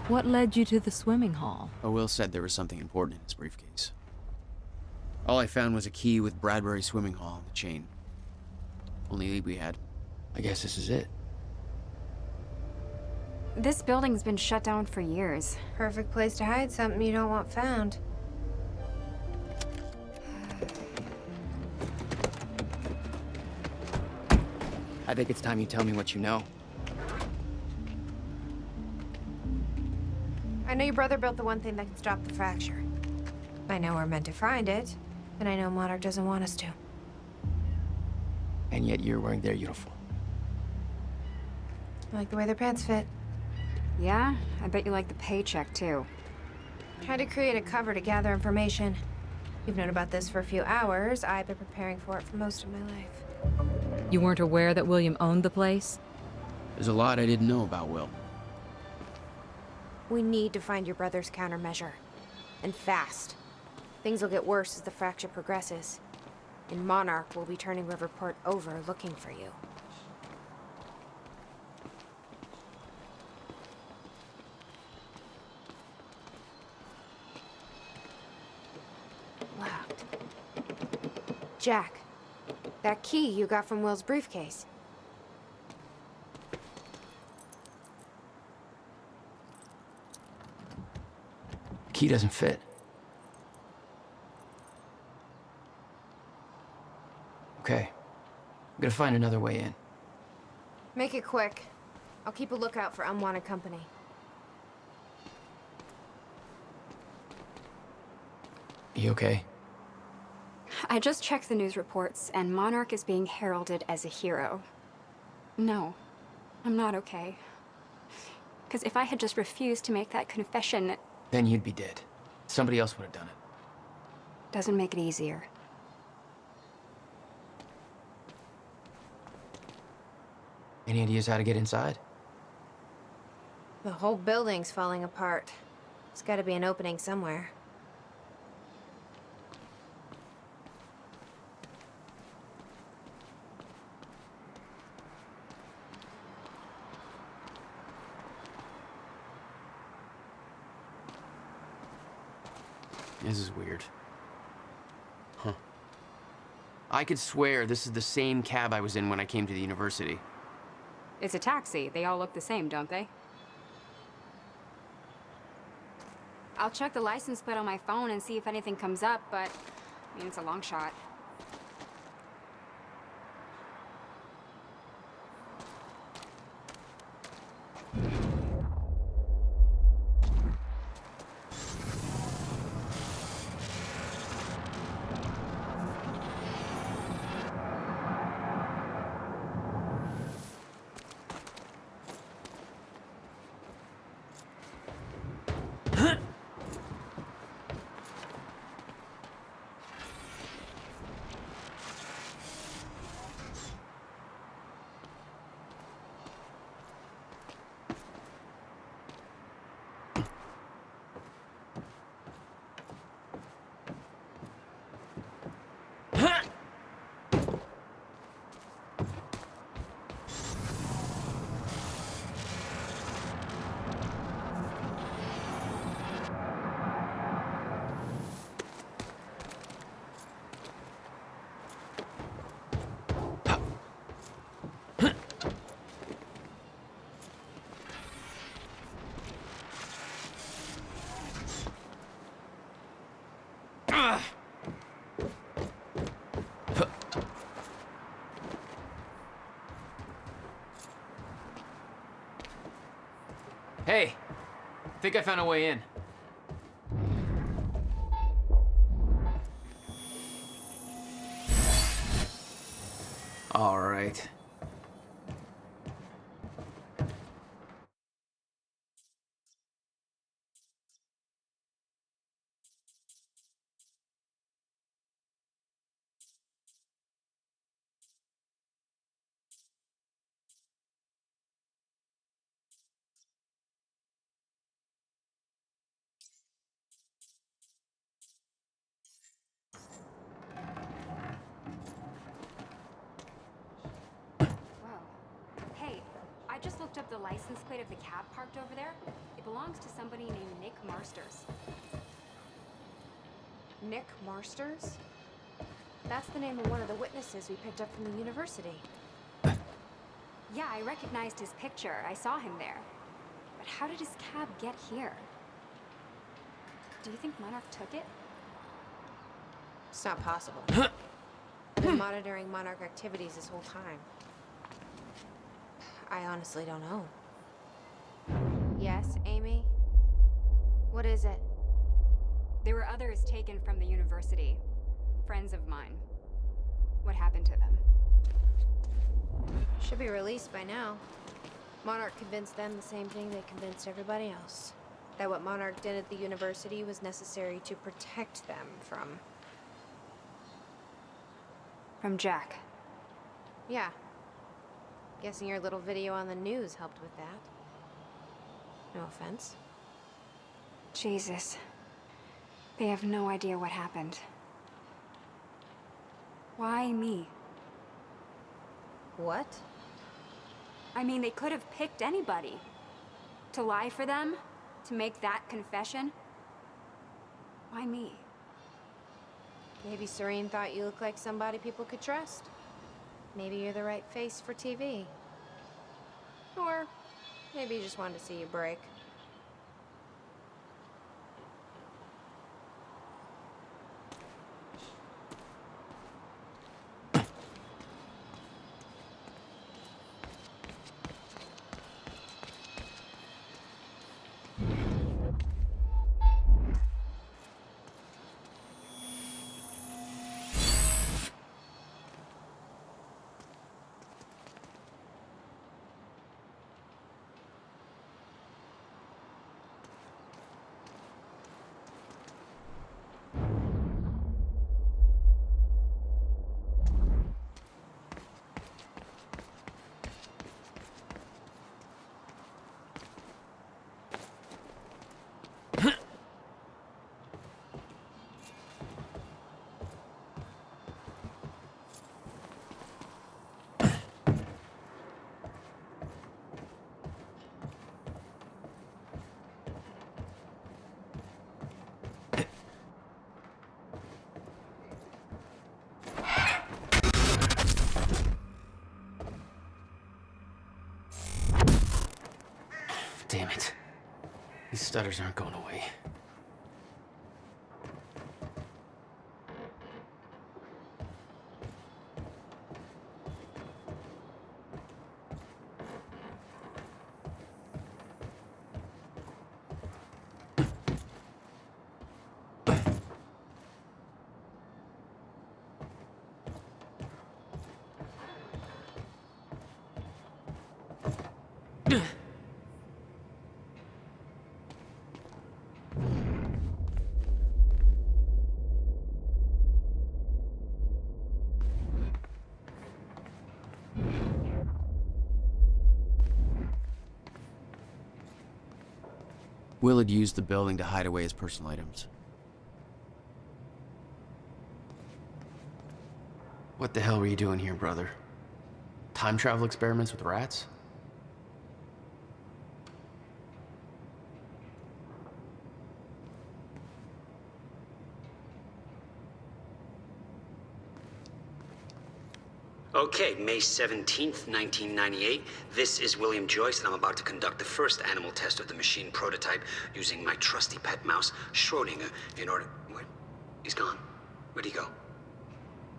What led you to the swimming hall? Oh, Will said there was something important in his briefcase. All I found was a key with Bradbury swimming hall on the chain. Only lead we had. I guess this is it. This building's been shut down for years. Perfect place to hide something you don't want found. I think it's time you tell me what you know. I know your brother built the one thing that can stop the fracture. I know we're meant to find it, and I know Monarch doesn't want us to. And yet you're wearing their uniform. I like the way their pants fit. Yeah? I bet you like the paycheck, too. Tried to create a cover to gather information. You've known about this for a few hours. I've been preparing for it for most of my life. You weren't aware that William owned the place? There's a lot I didn't know about Will. We need to find your brother's countermeasure. And fast. Things will get worse as the fracture progresses. And Monarch will be turning Riverport over looking for you. Locked. Jack, that key you got from Will's briefcase. The key doesn't fit. Okay. I'm gonna find another way in. Make it quick. I'll keep a lookout for unwanted company. You okay? I just checked the news reports, and Monarch is being heralded as a hero. No, I'm not okay. Because if I had just refused to make that confession, it Then you'd be dead. Somebody else would have done it. doesn't make it easier. Any ideas how to get inside? The whole building's falling apart. There's gotta be an opening somewhere. This is weird. Huh. I could swear this is the same cab I was in when I came to the university. It's a taxi. They all look the same, don't they? I'll check the license plate on my phone and see if anything comes up, but I mean, it's a long shot. Hey! Think I found a way in. All right. the license plate of the cab parked over there, it belongs to somebody named Nick Marsters. Nick Marsters? That's the name of one of the witnesses we picked up from the university. Yeah, I recognized his picture. I saw him there. But how did his cab get here? Do you think Monarch took it? It's not possible. Been monitoring Monarch activities this whole time. I honestly don't know. Yes, Amy? What is it? There were others taken from the university. Friends of mine. What happened to them? Should be released by now. Monarch convinced them the same thing they convinced everybody else. That what Monarch did at the university was necessary to protect them from... From Jack. Yeah. Guessing your little video on the news helped with that. No offense. Jesus. They have no idea what happened. Why me? What? I mean, they could have picked anybody. To lie for them? To make that confession? Why me? Maybe Serene thought you looked like somebody people could trust. Maybe you're the right face for TV. Or maybe you just wanted to see you break. Damn it. These stutters aren't going away. Will had used the building to hide away his personal items. What the hell were you doing here, brother? Time travel experiments with rats? Okay, May 17th, 1998. This is William Joyce, and I'm about to conduct the first animal test of the machine prototype using my trusty pet mouse, Schrodinger, in order... What? He's gone. Where'd he go?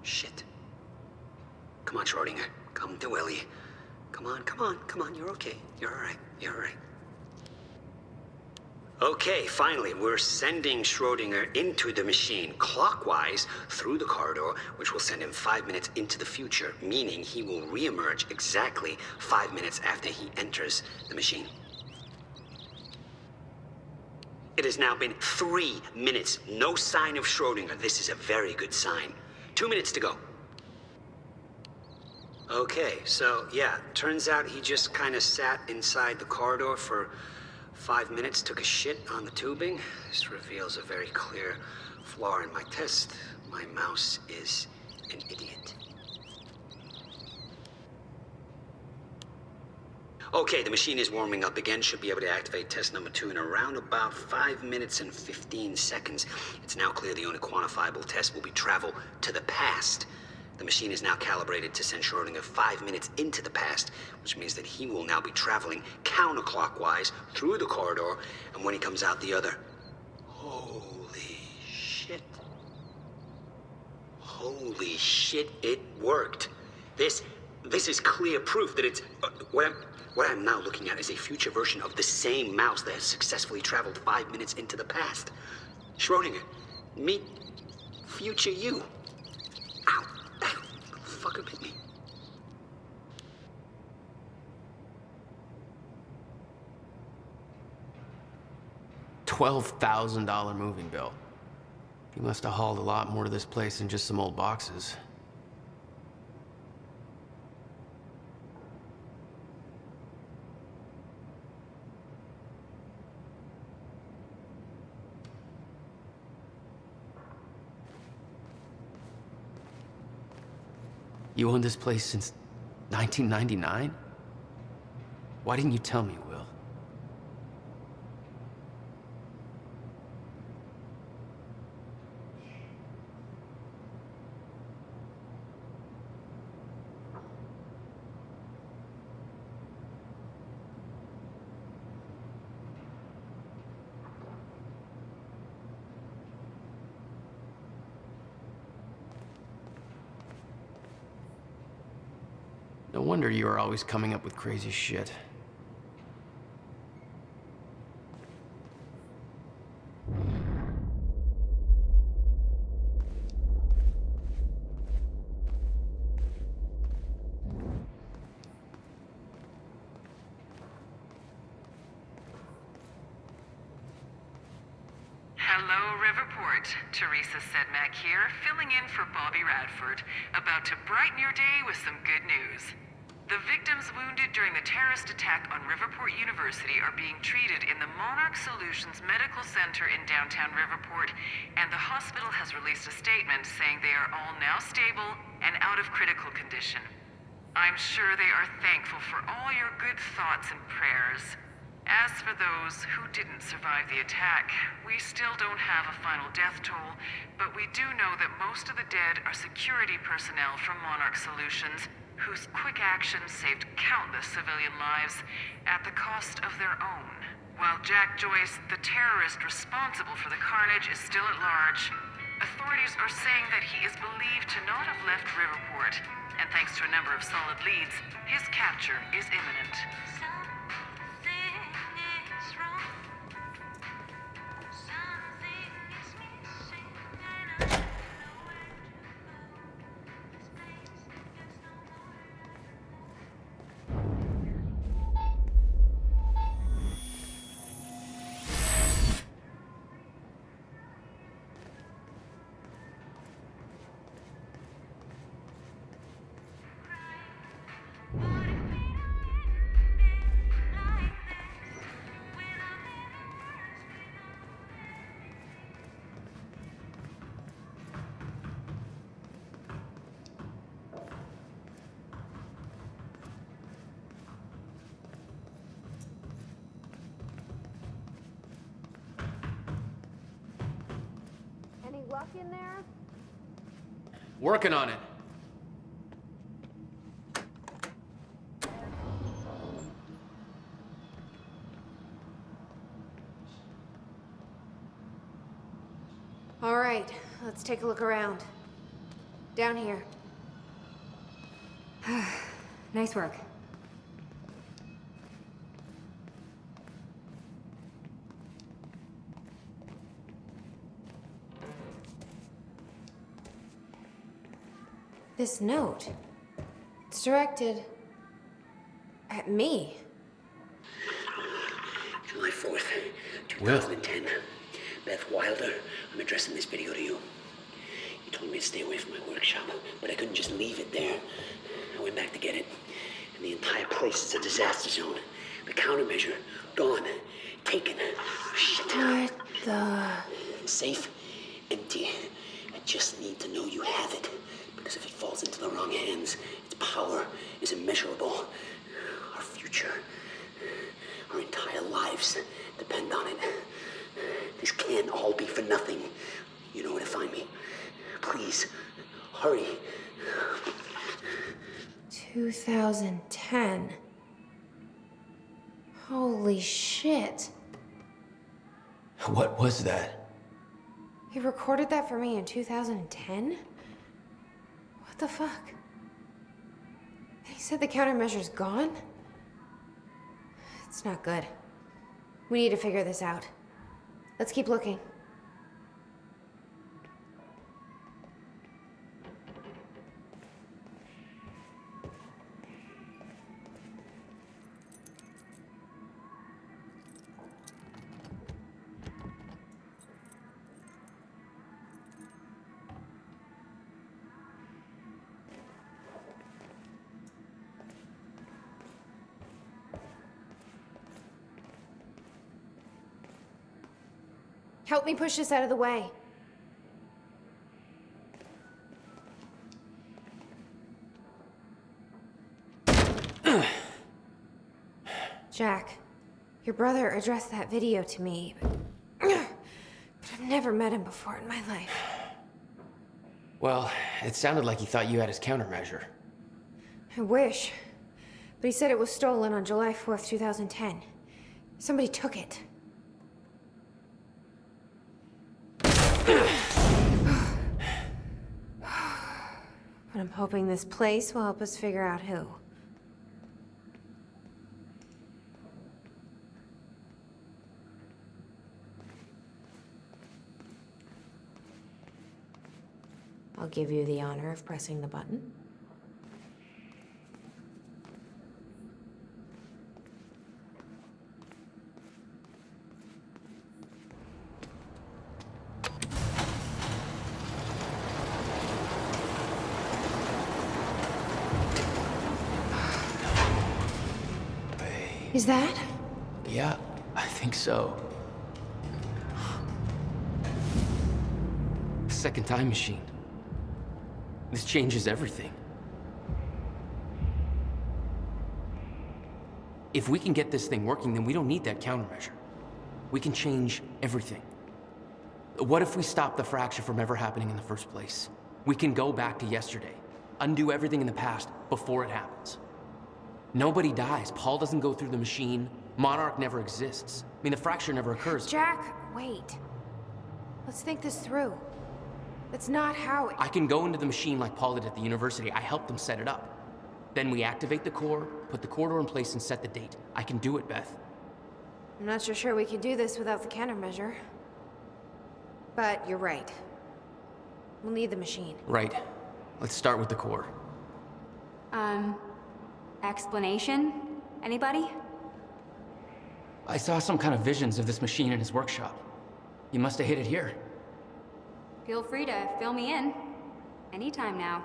Shit. Come on, Schrodinger. Come to Willie. Come on, come on, come on. You're okay. You're all right. You're all right. Okay, finally, we're sending Schrodinger into the machine clockwise through the corridor, which will send him 5 minutes into the future, meaning he will reemerge exactly 5 minutes after he enters the machine. It has now been 3 minutes. No sign of Schrodinger. This is a very good sign. 2 minutes to go. Okay, so yeah, turns out he just kind of sat inside the corridor for 5 minutes, took a shit on the tubing. This reveals a very clear flaw in my test. My mouse is an idiot. Okay, the machine is warming up again. Should be able to activate test number 2 in around about 5 minutes and 15 seconds. It's now clear the only quantifiable test will be travel to the past. The machine is now calibrated to send Schrodinger 5 minutes into the past, which means that he will now be traveling counterclockwise through the corridor, and when he comes out the other... Holy shit. Holy shit, it worked. This is clear proof that it's... What I'm now looking at is a future version of the same mouse that has successfully traveled 5 minutes into the past. Schrodinger, meet future you. Ow. Ow. The fucker bit me. $12,000 moving bill. He must have hauled a lot more to this place than just some old boxes. You owned this place since 1999? Why didn't you tell me, Will? No wonder you are always coming up with crazy shit. Hello, Riverport. Teresa Sedmak here, filling in for Bobby Radford, about to brighten your day with some good news. The victims wounded during the terrorist attack on Riverport University are being treated in the Monarch Solutions Medical Center in downtown Riverport, and the hospital has released a statement saying they are all now stable and out of critical condition. I'm sure they are thankful for all your good thoughts and prayers. As for those who didn't survive the attack, we still don't have a final death toll, but we do know that most of the dead are security personnel from Monarch Solutions, whose quick actions saved countless civilian lives at the cost of their own. While Jack Joyce, the terrorist responsible for the carnage, is still at large, authorities are saying that he is believed to not have left Riverport, and thanks to a number of solid leads, his capture is imminent. Any luck in there? Working on it. All right, let's take a look around. Down here. Nice work. This note. It's directed at me. July 4th, 2010. Beth Wilder, I'm addressing this video to you. You told me to stay away from my workshop, but I couldn't just leave it there. I went back to get it, and the entire place is a disaster zone. The countermeasure, gone, taken. Shit. What the... Safe, empty. I just need to know you have it, because if it falls into the wrong hands, its power is immeasurable. Our future lives depend on it. This can't all be for nothing. You know where to find me. Please, hurry. 2010. Holy shit. What was that? He recorded that for me in 2010? What the fuck? He said the countermeasure's gone? It's not good. We need to figure this out. Let's keep looking. Help me push this out of the way. Jack, your brother addressed that video to me, but I've never met him before in my life. Well, it sounded like he thought you had his countermeasure. I wish. But he said it was stolen on July 4th, 2010. Somebody took it. But I'm hoping this place will help us figure out who. I'll give you the honor of pressing the button. Is that? Yeah, I think so. Second time machine. This changes everything. If we can get this thing working, then we don't need that countermeasure. We can change everything. What if we stop the fracture from ever happening in the first place? We can go back to yesterday, undo everything in the past before it happens. Nobody dies. Paul doesn't go through the machine. Monarch never exists. I mean, the fracture never occurs. Jack, wait. Let's think this through. That's not how it... I can go into the machine like Paul did at the university. I helped them set it up. Then we activate the core, put the corridor in place, and set the date. I can do it, Beth. I'm not so sure we can do this without the countermeasure. But you're right. We'll need the machine. Right. Let's start with the core. Explanation? Anybody? I saw some kind of visions of this machine in his workshop. You must have hid it here. Feel free to fill me in. Anytime now.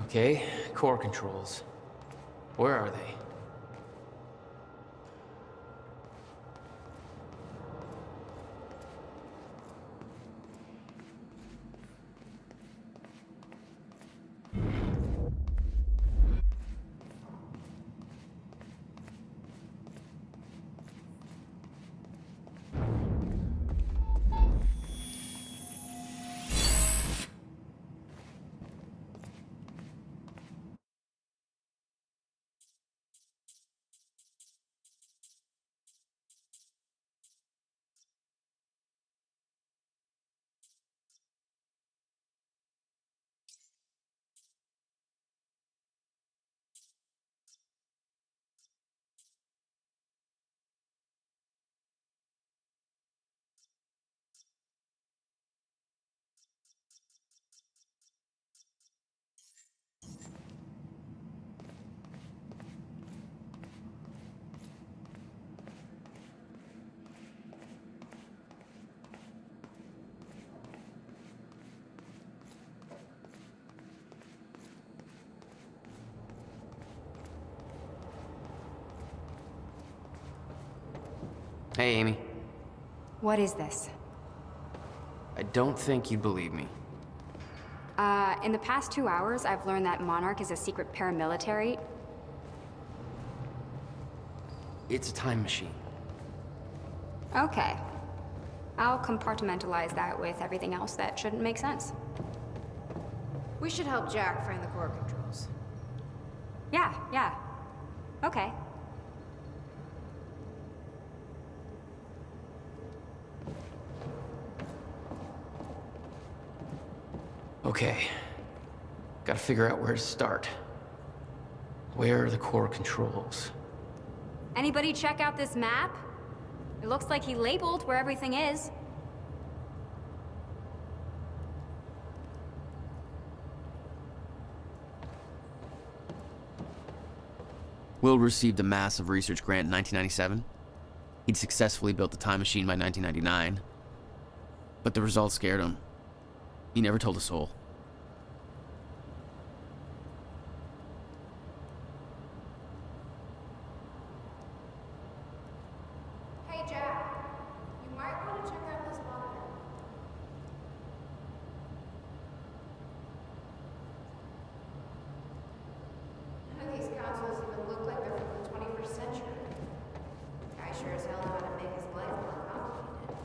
Okay, core controls. Where are they? Hey, Amy. What is this? I don't think you'd believe me. In the past 2 hours, I've learned that Monarch is a secret paramilitary. It's a time machine. Okay. I'll compartmentalize that with everything else that shouldn't make sense. We should help Jack find the core controls. Yeah. Okay. Okay. Gotta figure out where to start. Where are the core controls? Anybody check out this map? It looks like he labeled where everything is. Will received a massive research grant in 1997. He'd successfully built the time machine by 1999. But the results scared him. He never told a soul. Hey, Jack. You might want to check out this monitor. None of these consoles even look like they're from the 21st century. Guy sure as hell know how to make his life more complicated.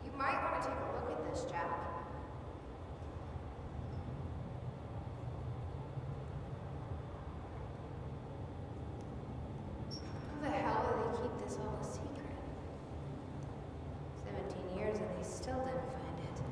You might want to take a look at this, Jack. How the hell do they keep this all a secret? 17 years and they still didn't find it.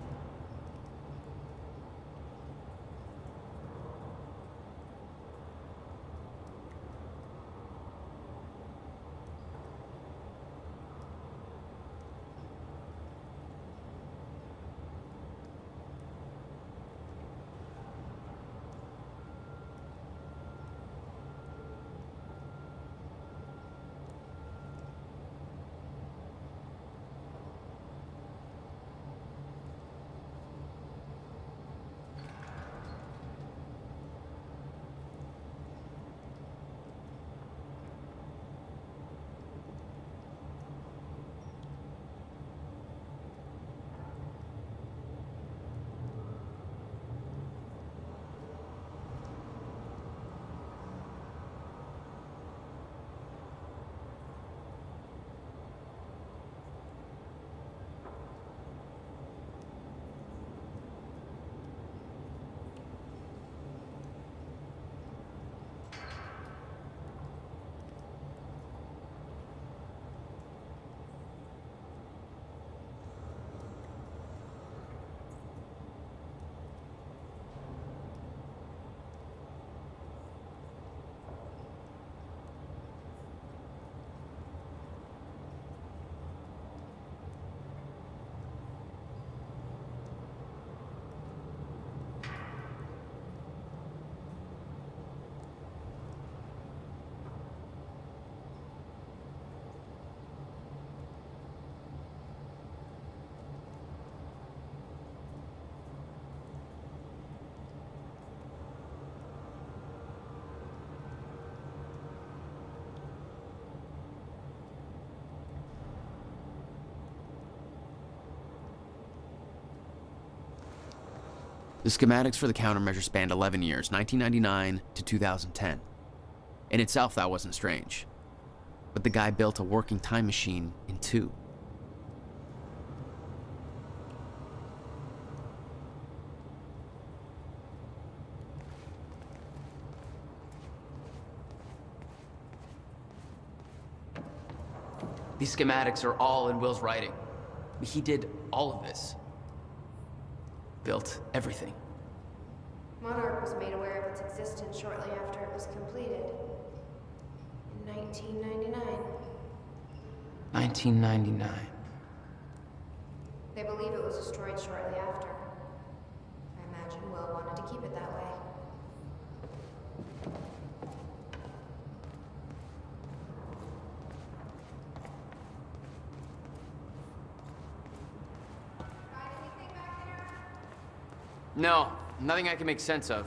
The schematics for the countermeasure spanned 11 years, 1999 to 2010. In itself, that wasn't strange. But the guy built a working time machine in 2. These schematics are all in Will's writing. He did all of this. Built everything. Monarch was made aware of its existence shortly after it was completed. In 1999. 1999. They believe it was destroyed shortly after. I imagine Will wanted to keep it that way. Find anything back there? No, nothing I can make sense of.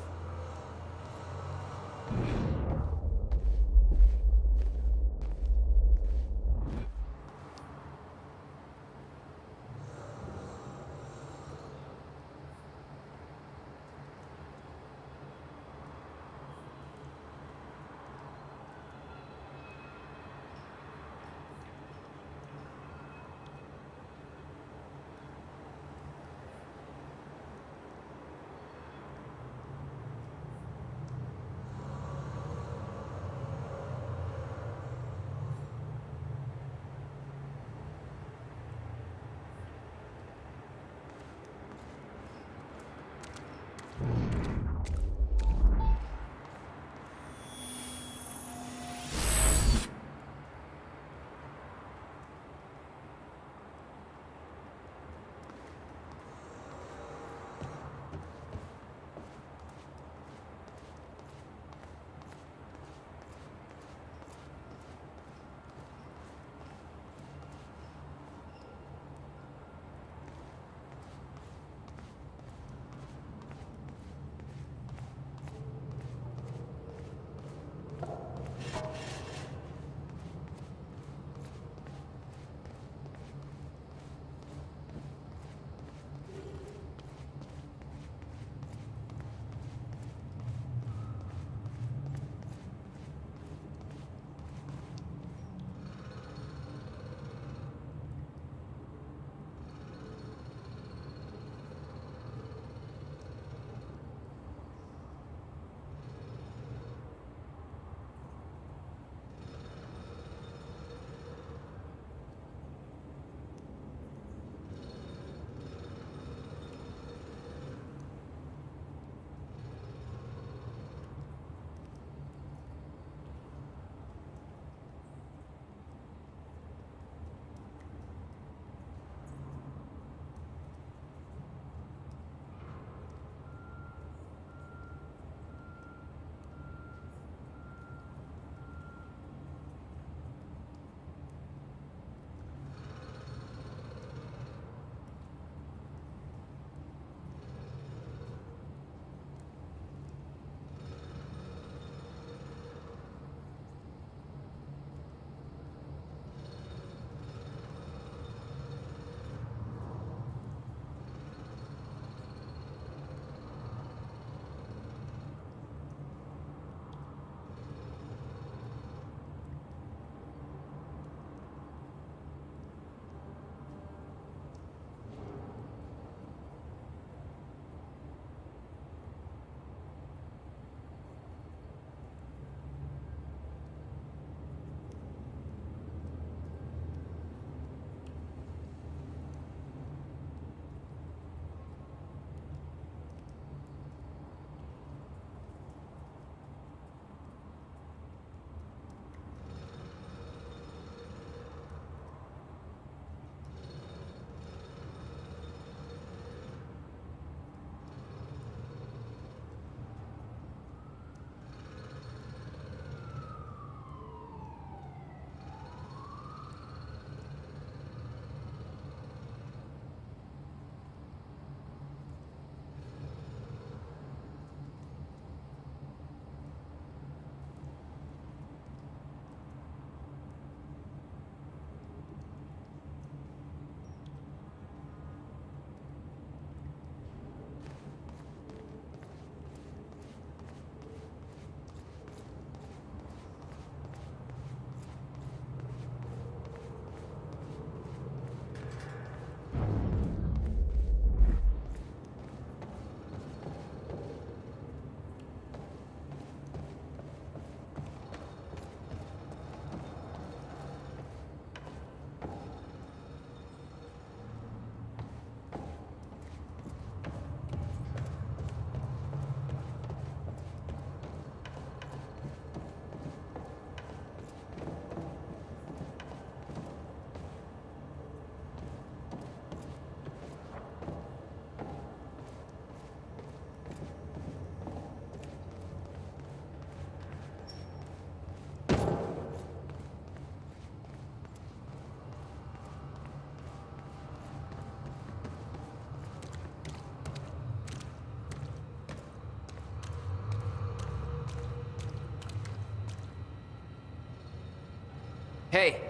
Hey,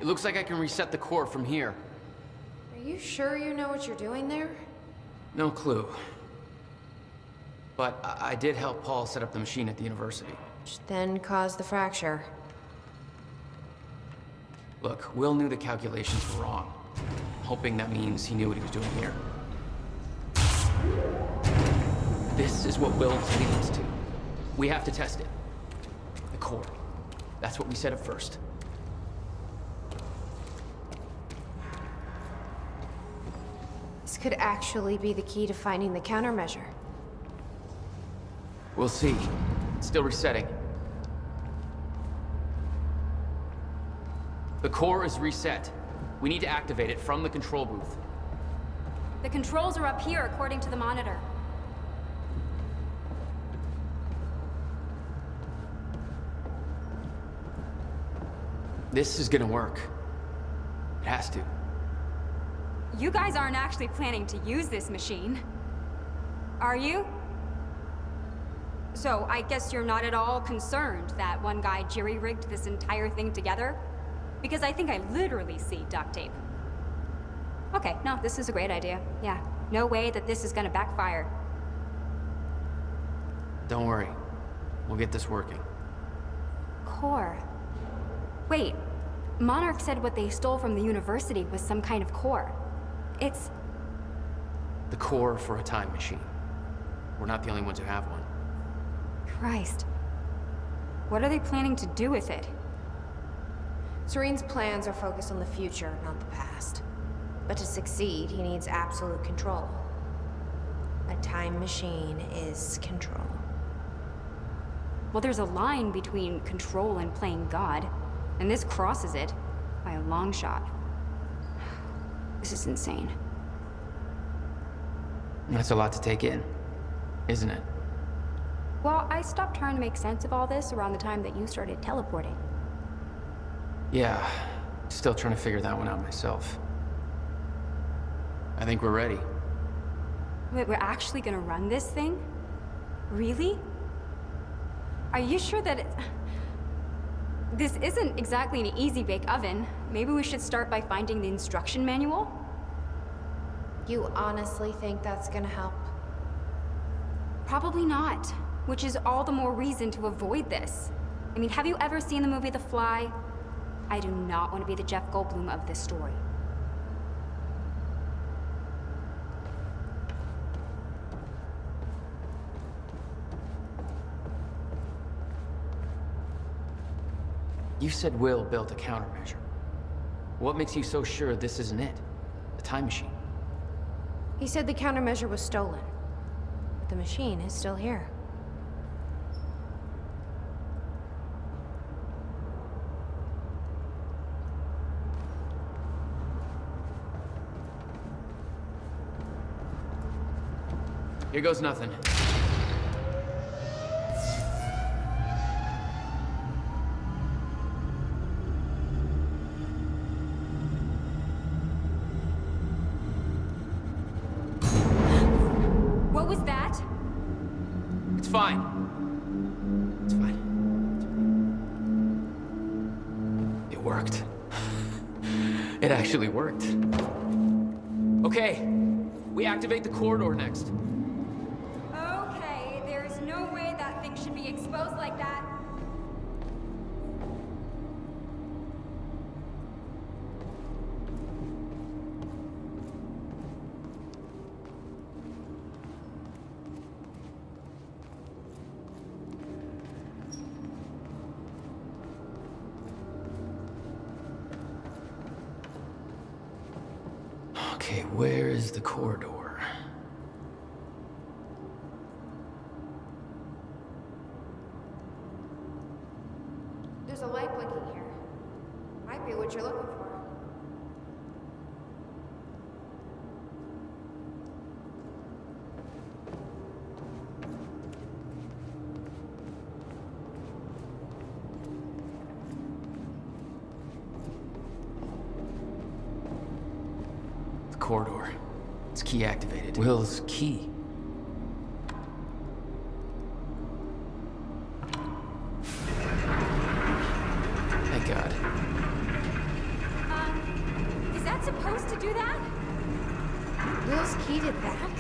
it looks like I can reset the core from here. Are you sure you know what you're doing there? No clue. But I did help Paul set up the machine at the university. Which then caused the fracture. Look, Will knew the calculations were wrong. Hoping that means he knew what he was doing here. This is what Will leads to. We have to test it. The core. That's what we set up first. This could actually be the key to finding the countermeasure. We'll see. It's still resetting. The core is reset. We need to activate it from the control booth. The controls are up here, according to the monitor. This is gonna work. It has to. You guys aren't actually planning to use this machine, are you? So I guess you're not at all concerned that one guy jerry-rigged this entire thing together? Because I think I literally see duct tape. Okay, no, this is a great idea. Yeah, no way that this is gonna backfire. Don't worry. We'll get this working. Core. Wait, Monarch said what they stole from the university was some kind of core. It's... The core for a time machine. We're not the only ones who have one. Christ. What are they planning to do with it? Serene's plans are focused on the future, not the past. But to succeed, he needs absolute control. A time machine is control. Well, there's a line between control and playing God, and this crosses it by a long shot. This is insane. That's a lot to take in, isn't it? Well, I stopped trying to make sense of all this around the time that you started teleporting. Yeah, still trying to figure that one out myself. I think we're ready. Wait, we're actually gonna run this thing? Really? Are you sure that this isn't exactly an easy-bake oven? Maybe we should start by finding the instruction manual? You honestly think that's gonna help? Probably not, which is all the more reason to avoid this. I mean, have you ever seen the movie The Fly? I do not want to be the Jeff Goldblum of this story. You said Will built a countermeasure. What makes you so sure this isn't it? The time machine? He said the countermeasure was stolen. But the machine is still here. Here goes nothing. What was that? It's fine. It's fine. It worked. It actually worked. Okay, we activate the corridor next. Okay, there's no way that thing should be exposed like that. Okay, where is the corridor? There's a light blinking here. Might be what you're looking for. The corridor. It's key activated. Will's key. Thank God. supposed to do that? Will's key did that?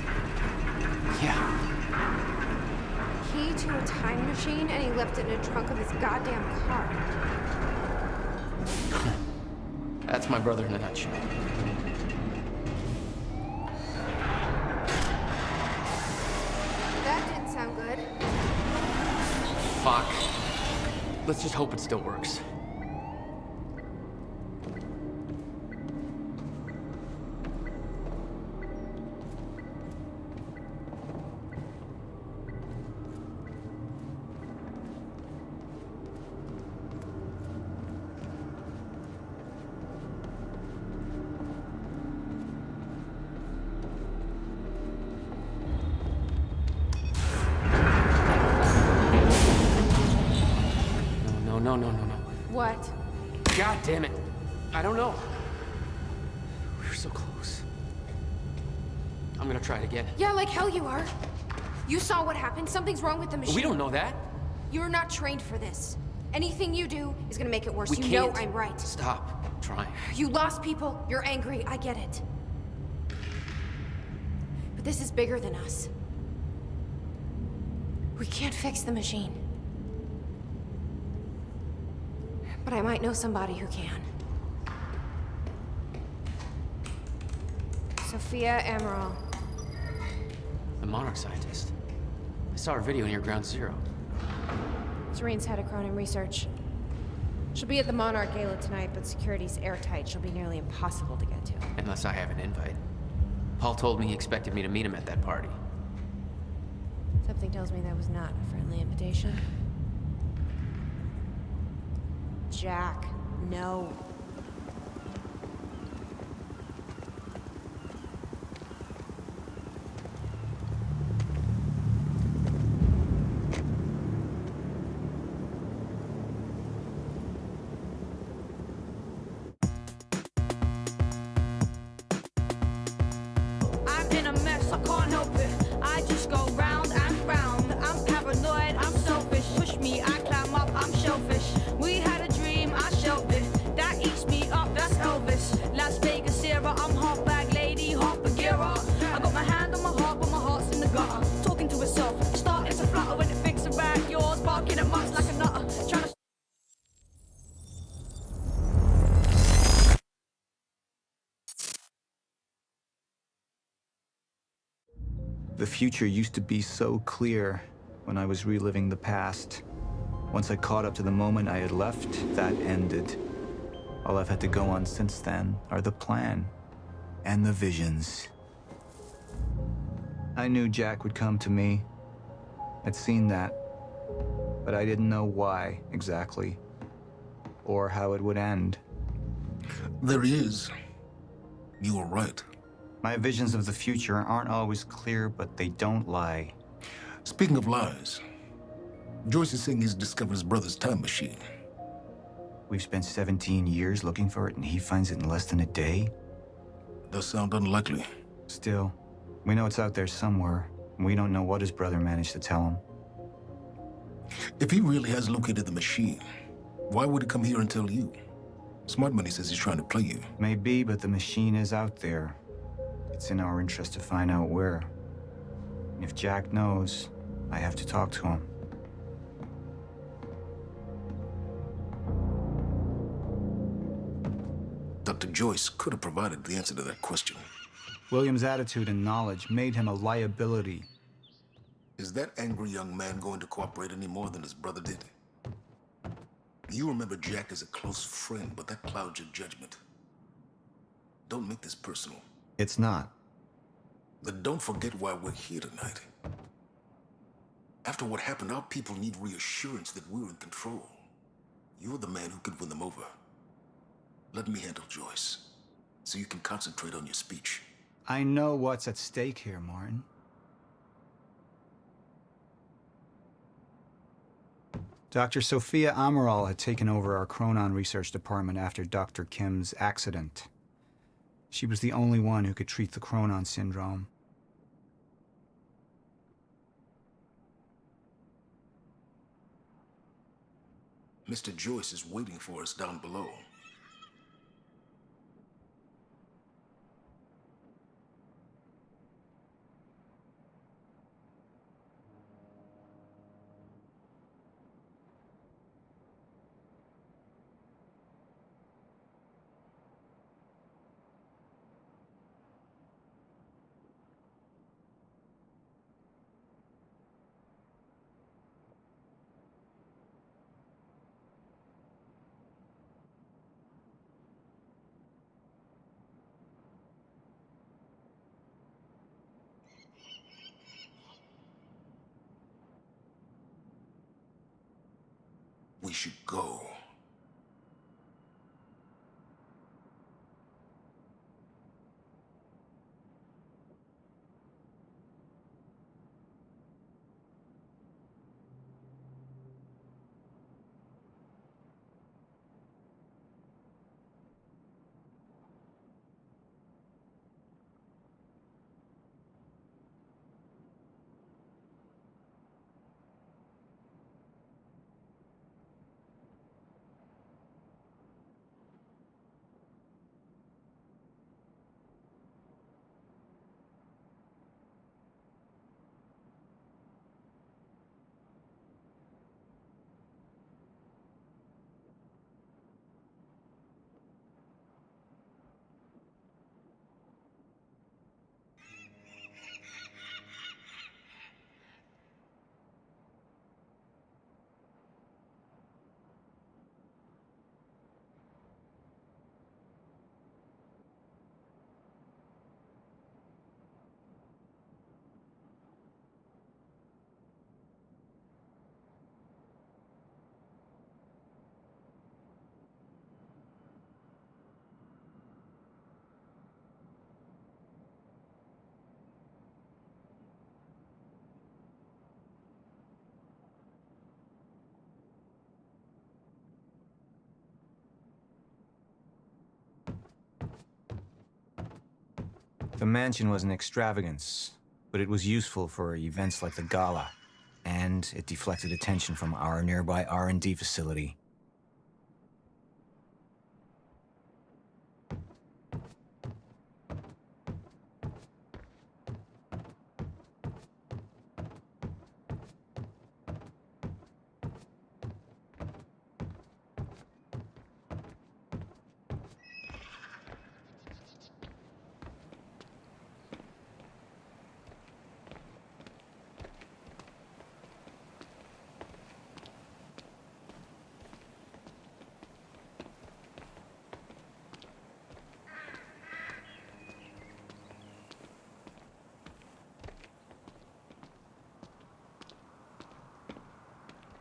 Yeah. Key to a time machine, and he left it in the trunk of his goddamn car. That's my brother in a nutshell. That didn't sound good. Fuck. Let's just hope it still works. No. What? God damn it. I don't know. We were so close. I'm gonna try it again. Yeah, like hell you are. You saw what happened. Something's wrong with the machine. We don't know that. You're not trained for this. Anything you do is gonna make it worse. We You can't. know I'm right. Stop trying. You lost people. You're angry. I get it. But this is bigger than us. We can't fix the machine. But I might know somebody who can. Sophia Amaral. The Monarch scientist. I saw her video near Ground Zero. Serene's head of Cronin Research. She'll be at the Monarch Gala tonight, but security's airtight. She'll be nearly impossible to get to. Unless I have an invite. Paul told me he expected me to meet him at that party. Something tells me that was not a friendly invitation. Jack, no. I'm in a mess, I can't help it. I just go round and round. I'm paranoid, I'm selfish. Push me, I climb up, I'm shellfish. We had a dream, I shelved it. That eats me up, that's Elvis. Las Vegas era, I'm half bag lady, half Bagheera. I got my hand on my heart, but my heart's in the gutter. Talking to itself, starting to flutter when it thinks about yours. Barking at much like a nutter. Trying to The future used to be so clear when I was reliving the past. Once I caught up to the moment I had left, that ended. All I've had to go on since then are the plan and the visions. I knew Jack would come to me. I'd seen that, but I didn't know why exactly, or how it would end. There he is. You were right. My visions of the future aren't always clear, but they don't lie. Speaking of lies, Joyce is saying he's discovered his brother's time machine. We've spent 17 years looking for it, and he finds it in less than a day? Does sound unlikely. Still, we know it's out there somewhere, and we don't know what his brother managed to tell him. If he really has located the machine, why would he come here and tell you? Smart Money says he's trying to play you. Maybe, but the machine is out there. It's in our interest to find out where. And if Jack knows, I have to talk to him. Dr. Joyce could have provided the answer to that question. William's attitude and knowledge made him a liability. Is that angry young man going to cooperate any more than his brother did? You remember Jack as a close friend, but that clouds your judgment. Don't make this personal. It's not. Then don't forget why we're here tonight. After what happened, our people need reassurance that we're in control. You're the man who could win them over. Let me handle Joyce, so you can concentrate on your speech. I know what's at stake here, Martin. Dr. Sophia Amaral had taken over our Chronon research department after Dr. Kim's accident. She was the only one who could treat the Chronon syndrome. Mr. Joyce is waiting for us down below. should go. The mansion was an extravagance, but it was useful for events like the gala, and it deflected attention from our nearby R&D facility.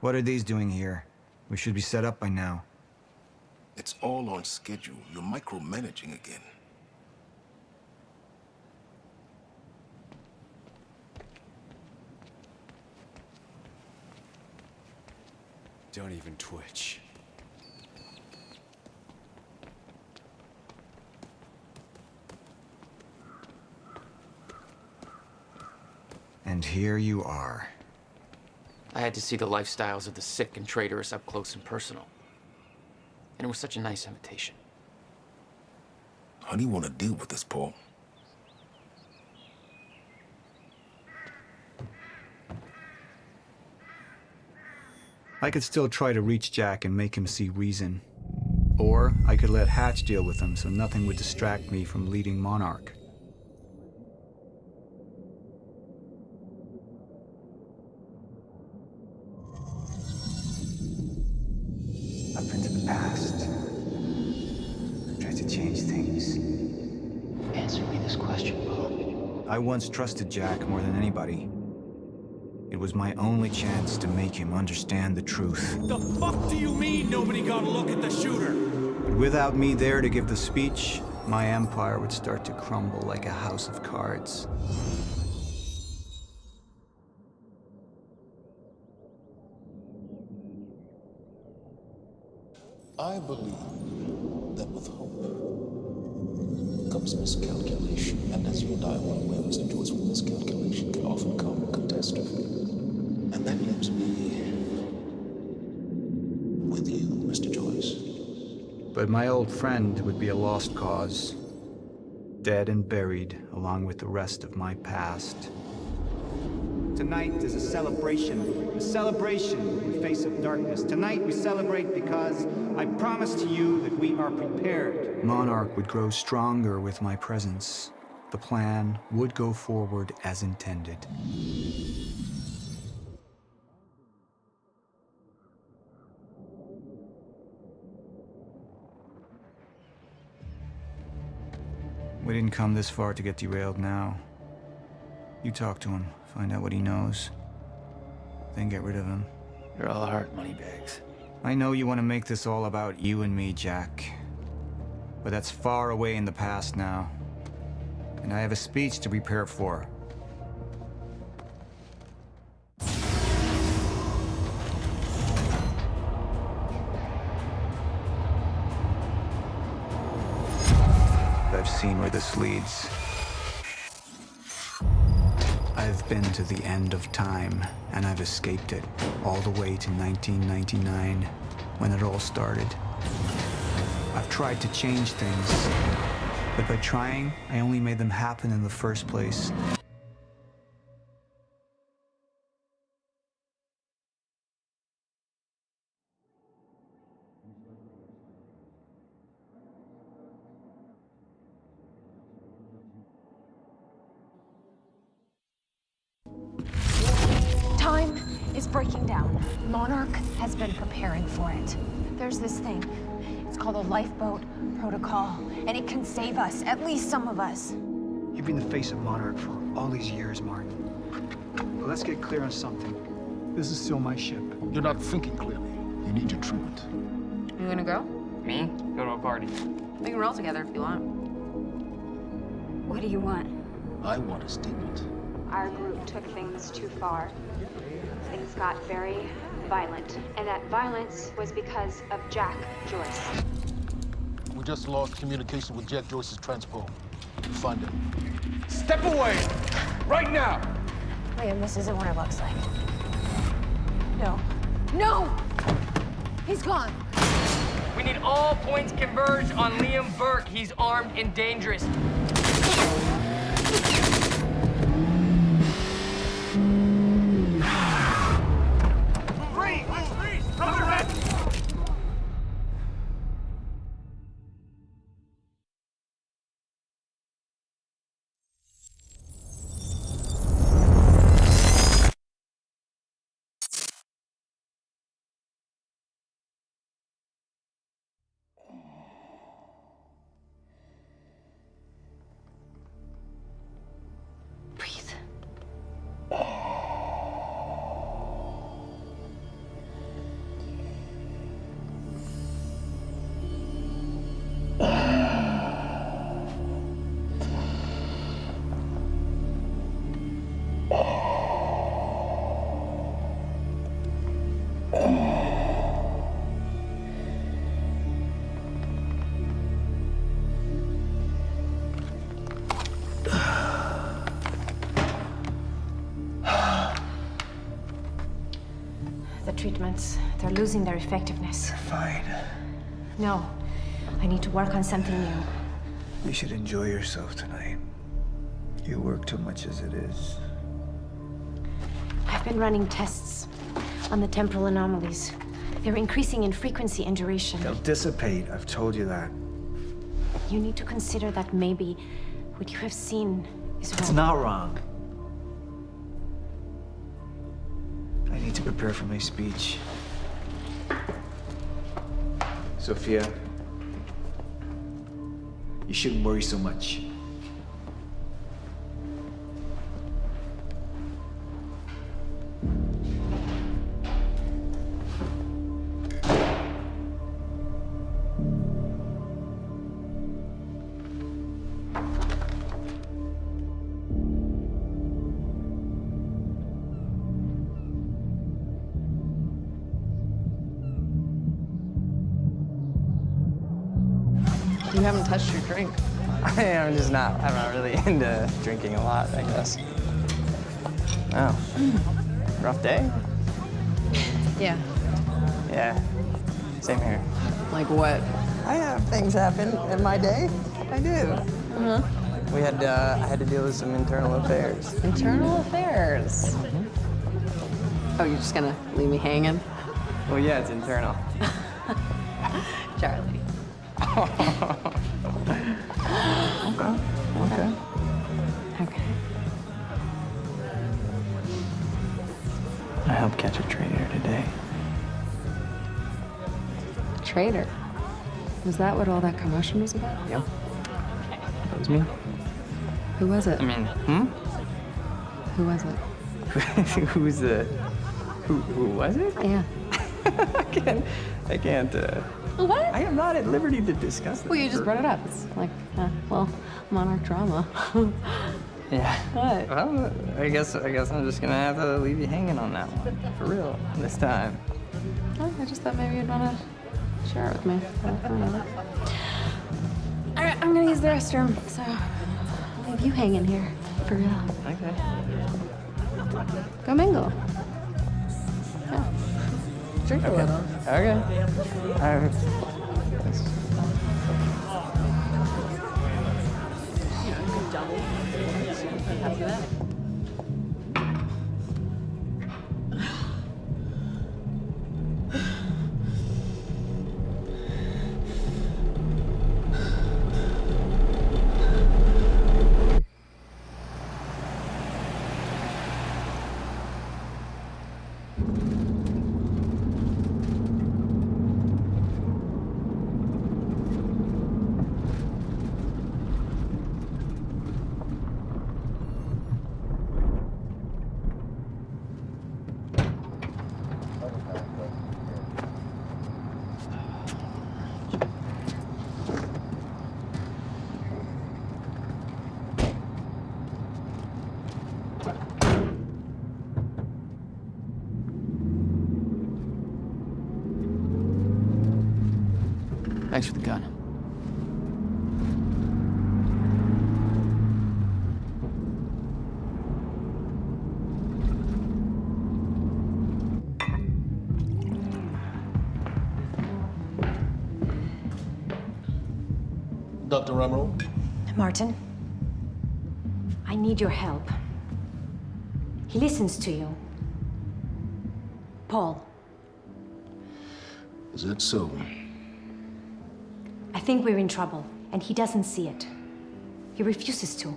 What are these doing here? We should be set up by now. It's all on schedule. You're micromanaging again. Don't even twitch. And here you are. I had to see the lifestyles of the sick and traitorous up close and personal. And it was such a nice invitation. How do you want to deal with this, Paul? I could still try to reach Jack and make him see reason. Or I could let Hatch deal with him so nothing would distract me from leading Monarch. Up into the past. Tried to change things. Answer me this question, Paul. I once trusted Jack more than anybody. It was my only chance to make him understand the truth. The fuck do you mean nobody got a look at the shooter? But without me there to give the speech, my empire would start to crumble like a house of cards. I believe that with hope comes miscalculation, and as you and I are well aware, Mr. Joyce, with miscalculation can often come catastrophe. And that leaves me with you, Mr. Joyce. But my old friend would be a lost cause, dead and buried along with the rest of my past. Tonight is a celebration in the face of darkness. Tonight we celebrate because I promise to you that we are prepared. Monarch would grow stronger with my presence. The plan would go forward as intended. We didn't come this far to get derailed now. You talk to him, find out what he knows, then get rid of him. You're all heart money bags. I know you want to make this all about you and me, Jack. But that's far away in the past now. And I have a speech to prepare for. I've seen where this leads. I've been to the end of time, and I've escaped it, all the way to 1999, when it all started. I've tried to change things, but by trying, I only made them happen in the first place. Time is breaking down. Monarch has been preparing for it. There's this thing. It's called a lifeboat protocol, and it can save us, at least some of us. You've been the face of Monarch for all these years, Martin. But let's get clear on something. This is still my ship. You're not thinking clearly. You need your treatment. You gonna go? Me? Go to a party. We can roll together if you want. What do you want? I want a statement. Our group took things too far. Things got very violent. And that violence was because of Jack Joyce. We just lost communication with Jack Joyce's transpo. Find him. Step away! Right now! Liam, this isn't what it looks like. No. No! He's gone. We need all points converged on Liam Burke. He's armed and dangerous. The treatments, they're losing their effectiveness. Fine. No, I need to work on something new. You should enjoy yourself tonight. You work too much as it is. I've been running tests on the temporal anomalies. They're increasing in frequency and duration. They'll dissipate, I've told you that. You need to consider that maybe what you have seen is wrong. It's not wrong. I need to prepare for my speech. Sophia, you shouldn't worry so much. You haven't touched your drink. I'm not really into drinking a lot, I guess. Oh. Rough day? Yeah. Yeah, same here. Like what? I have things happen in my day. I do. Uh-huh. I had to deal with some internal affairs. Internal affairs? Oh, you're just gonna leave me hanging? Well, yeah, it's internal. Charlie. Okay. Okay. I helped catch a traitor today. Traitor? Was that what all that commotion was about? Yep. That was me. Who was it? I mean, Who was it? Who was it? Yeah. I can't, What? I am not at liberty to discuss this. Well, you just brought it up. It's like, well, Monarch drama. Yeah. What? Well, I guess I'm just gonna have to leave you hanging on that one. For real, this time. Oh, I just thought maybe you'd want to share it with me. All right, I'm gonna use the restroom, so I'll leave you hanging here. For real. Okay. Go mingle. Yeah. Drink a little. Okay. All right. Thanks. Thanks for the gun. Dr. Ramiro? Martin, I need your help. He listens to you. Paul. Is that so? I think we're in trouble, and he doesn't see it. He refuses to.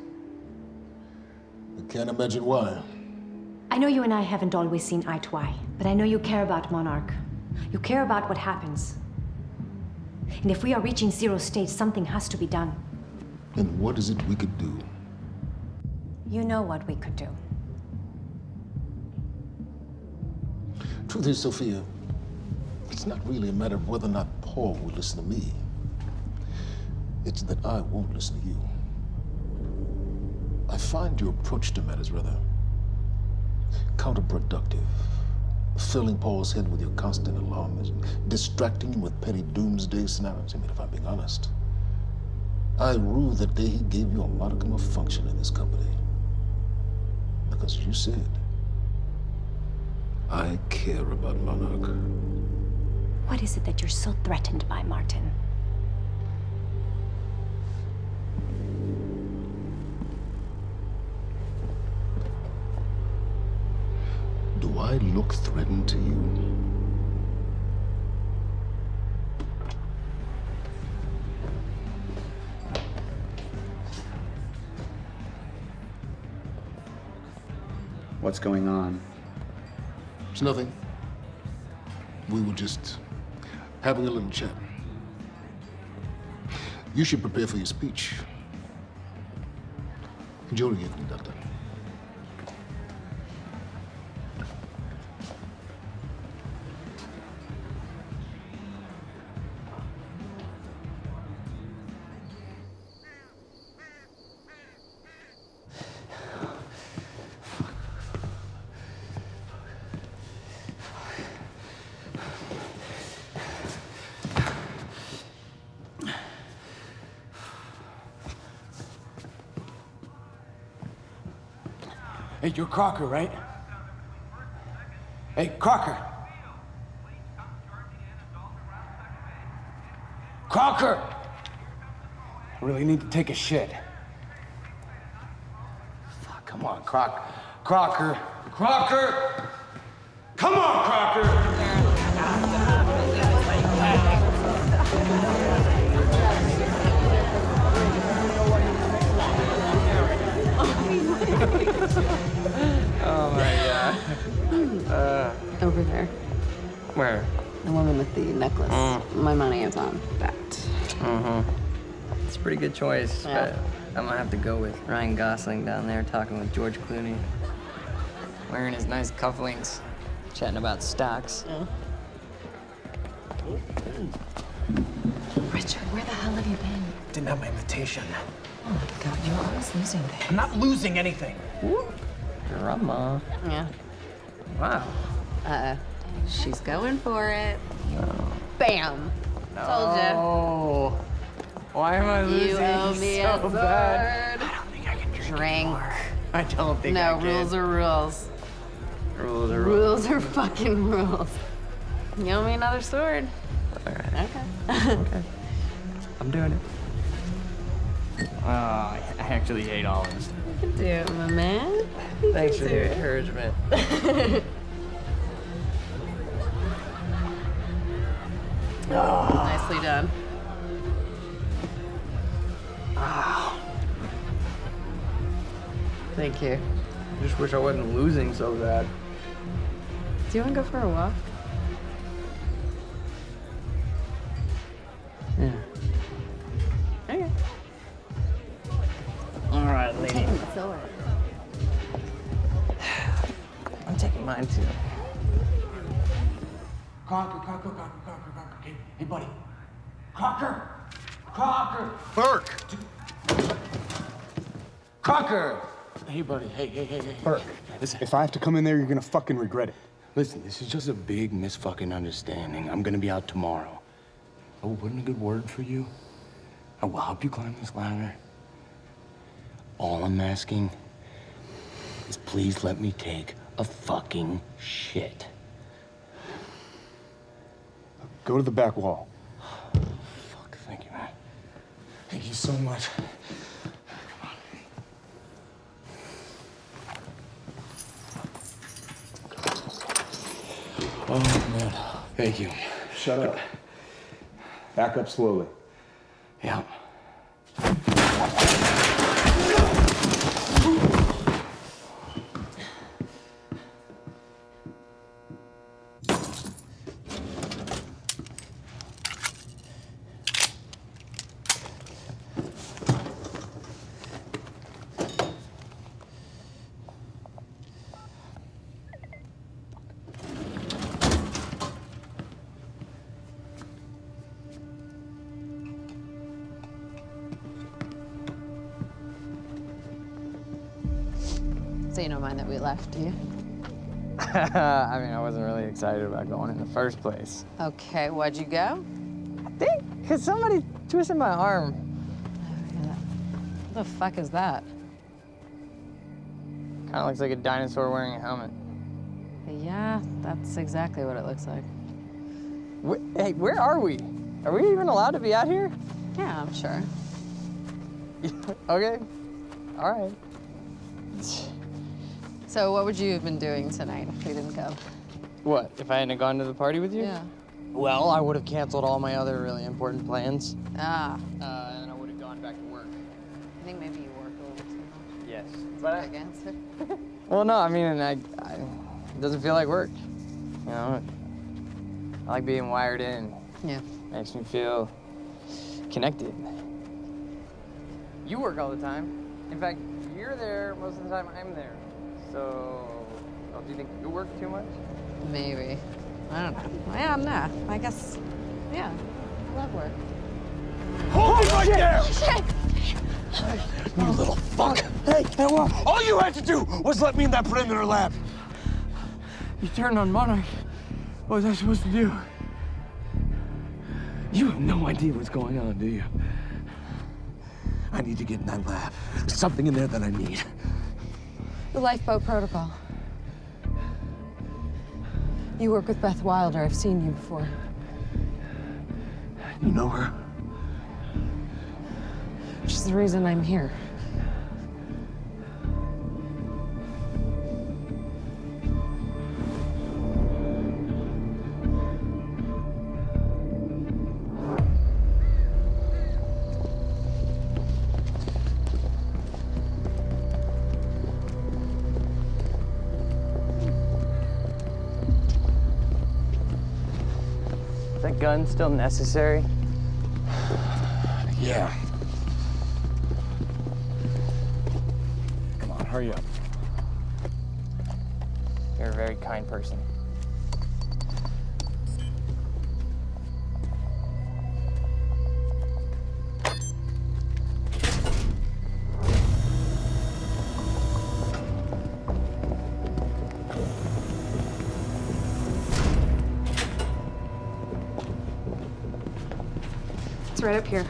I can't imagine why. I know you and I haven't always seen eye to eye, but I know you care about Monarch. You care about what happens. And if we are reaching zero stage, something has to be done. And what is it we could do? You know what we could do. Truth is, Sophia, it's not really a matter of whether or not Paul will listen to me. It's that I won't listen to you. I find your approach to matters rather counterproductive. Filling Paul's head with your constant alarms, distracting him with petty doomsday scenarios. I mean, if I'm being honest, I rue the day he gave you a modicum of function in this company. Because you said, I care about Monarch. What is it that you're so threatened by, Martin? Do I look threatened to you? What's going on? It's nothing. We were just having a little chat. You should prepare for your speech. Enjoy the evening, Doctor. Hey, you're Crocker, right? Hey, Crocker! Crocker! I really need to take a shit. Fuck, come on, Crocker. Crocker! Come on, Crocker! Oh my god. Over there. Where? The woman with the necklace. My money is on that. It's a pretty good choice, Yeah. but I'm gonna have to go with Ryan Gosling down there talking with George Clooney. Wearing his nice cufflinks, chatting about stocks. Richard, where the hell have you been? Didn't have my invitation. Oh my God, you're always losing things. I'm not losing anything. Drama. Yeah. Wow. She's going for it. Bam. No. Told you. Oh. Why am I losing You owe me so a sword. bad? I don't think I can drink anymore. I don't think I No, can. rules are rules. Rules are rules. Rules are fucking rules. You owe me another sword. All right. Okay. Okay. I'm doing it. Oh, I actually hate all this. You can do it, my man. Thanks for do the it. encouragement. Nicely done. Thank you. I just wish I wasn't losing so bad. Do you want to go for a walk? Yeah. Okay. All right, lady. Taking the sword. I'm taking mine too. Crocker. Hey, buddy. Crocker. Burke. Crocker. Hey, buddy. Hey. Burke, listen, if I have to come in there, you're gonna fucking regret it. Listen, this is just a big misfucking understanding. I'm gonna be out tomorrow. I will put in a good word for you. I will help you climb this ladder. All I'm asking is please let me take a fucking shit. Go to the back wall. Fuck, thank you, man. Thank you so much. Oh, man. Thank you. Shut up. Back up slowly. Yeah. So you don't mind that we left, do you? I mean, I wasn't really excited about going in the first place. Okay, why'd you go? I think because somebody twisted my arm. What the fuck is that? Kind of looks like a dinosaur wearing a helmet. Yeah, that's exactly what it looks like. Hey, where are we? Are we even allowed to be out here? Yeah, I'm sure. Okay. All right. So what would you have been doing tonight if we didn't go? What, if I hadn't gone to the party with you? Yeah. Well, I would have canceled all my other really important plans. Ah. And I would have gone back to work. I think maybe you work a little too much. Yes. But Against it. well, no, I mean, it doesn't feel like work. You know, I like being wired in. Yeah. Makes me feel connected. You work all the time. In fact, you're there most of the time I'm there. So, do you think you work too much? Maybe. I don't know. Yeah, no. I guess, yeah. I love work. Hold it right there! Shit! You little fuck! Hey, all you had to do was let me in that perimeter lab. You turned on Monarch. What was I supposed to do? You have no idea what's going on, do you? I need to get in that lab. There's something in there that I need. The lifeboat protocol. You work with Beth Wilder. I've seen you before. You know her? She's the reason I'm here. Is that gun still necessary? Yeah. Come on, hurry up. You're a very kind person. It's right up here.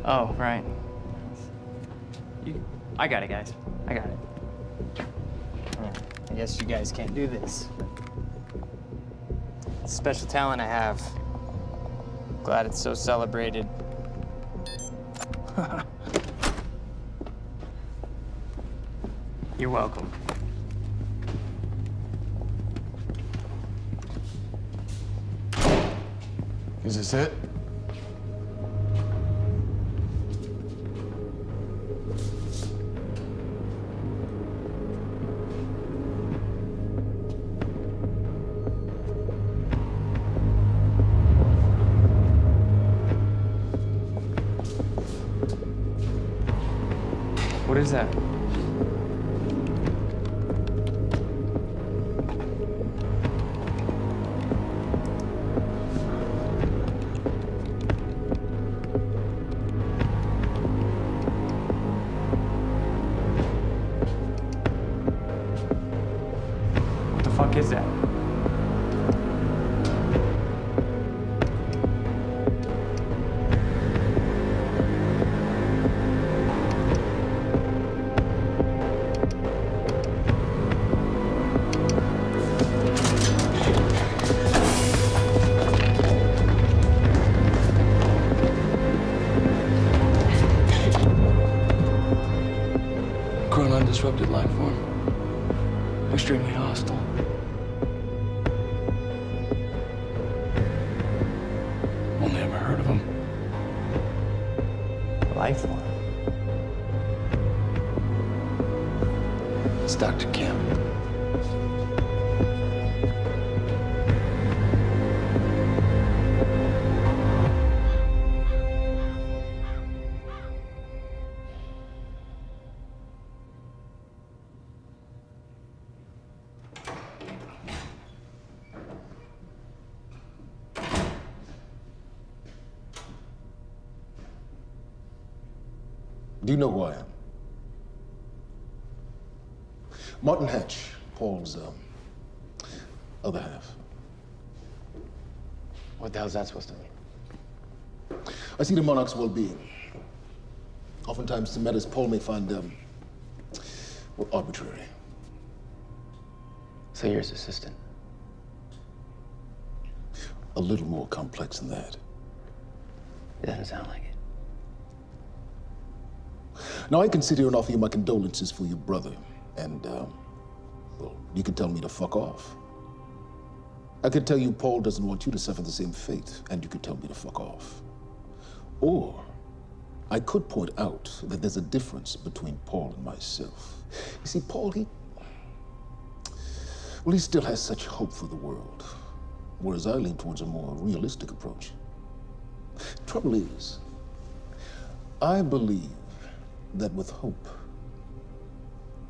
Oh, right. I got it, guys. I got it. Yeah, I guess you guys can't do this. It's a special talent I have. Glad it's so celebrated. You're welcome. Is this it? What is that? What the fuck is that? Disrupted life form. Extremely hostile. Only ever heard of him. Life form? It's Dr. Kim. Do you know who I am? Martin Hatch, Paul's other half. What the hell's that supposed to mean? I see the monarch's well-being. Oftentimes, the matters Paul may find well, arbitrary. So you're his assistant? A little more complex than that. It doesn't sound like it. Now, I can sit here and offer you my condolences for your brother, and, well, you can tell me to fuck off. I could tell you Paul doesn't want you to suffer the same fate, and you could tell me to fuck off. Or, I could point out that there's a difference between Paul and myself. You see, Paul, he still has such hope for the world, whereas I lean towards a more realistic approach. Trouble is, I believe that with hope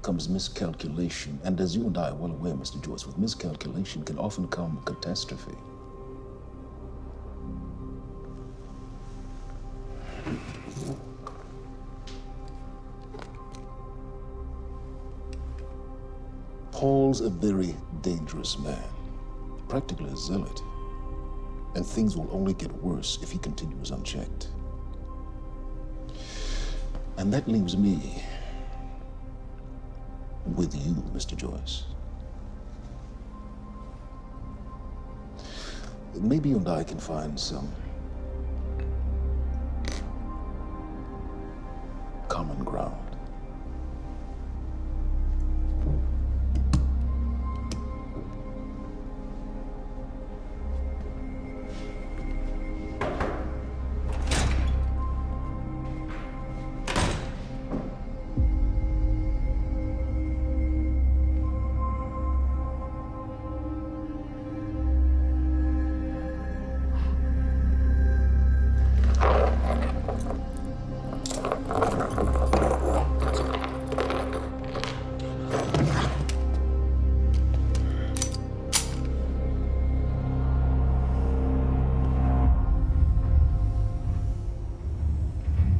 comes miscalculation, and as you and I are well aware, Mr. Joyce, with miscalculation can often come catastrophe. Paul's a very dangerous man, practically a zealot, and things will only get worse if he continues unchecked. And that leaves me with you, Mr. Joyce. Maybe you and I can find some common ground.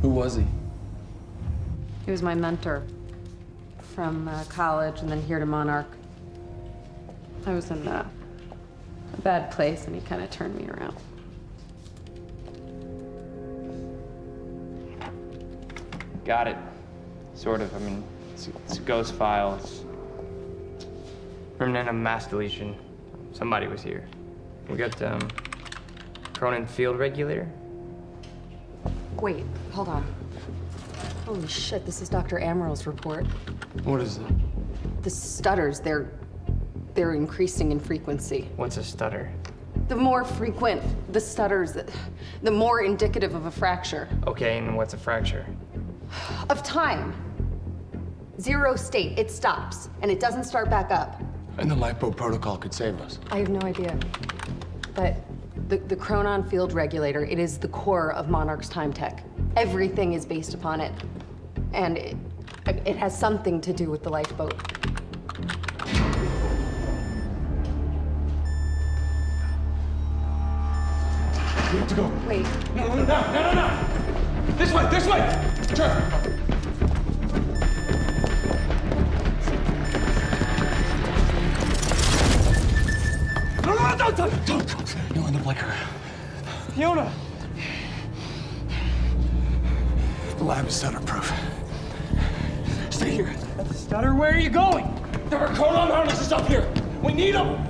Who was he? He was my mentor. from college and then here to Monarch. I was in a bad place and he kind of turned me around. Got it. Sort of. I mean, it's a ghost file. It's remnant of mass deletion. Somebody was here. We got, Cronin field regulator. Wait, hold on. Holy shit, this is Dr. Amaril's report. What is it? The stutters, they're increasing in frequency. What's a stutter? The more frequent the stutters, the more indicative of a fracture. Okay, and what's a fracture? Of time. Zero state, it stops, and it doesn't start back up. And the LiPo protocol could save us. I have no idea. But the Chronon field regulator, it is the core of Monarch's time tech. Everything is based upon it. And it has something to do with the lifeboat. We have to go. Wait. No. This way! Turn! No, don't! You in the blicker. Fiona! The lab is stutter-proof. Stay here. That's a stutter? Where are you going? There are Chronon harnesses up here! We need them!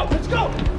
Let's go!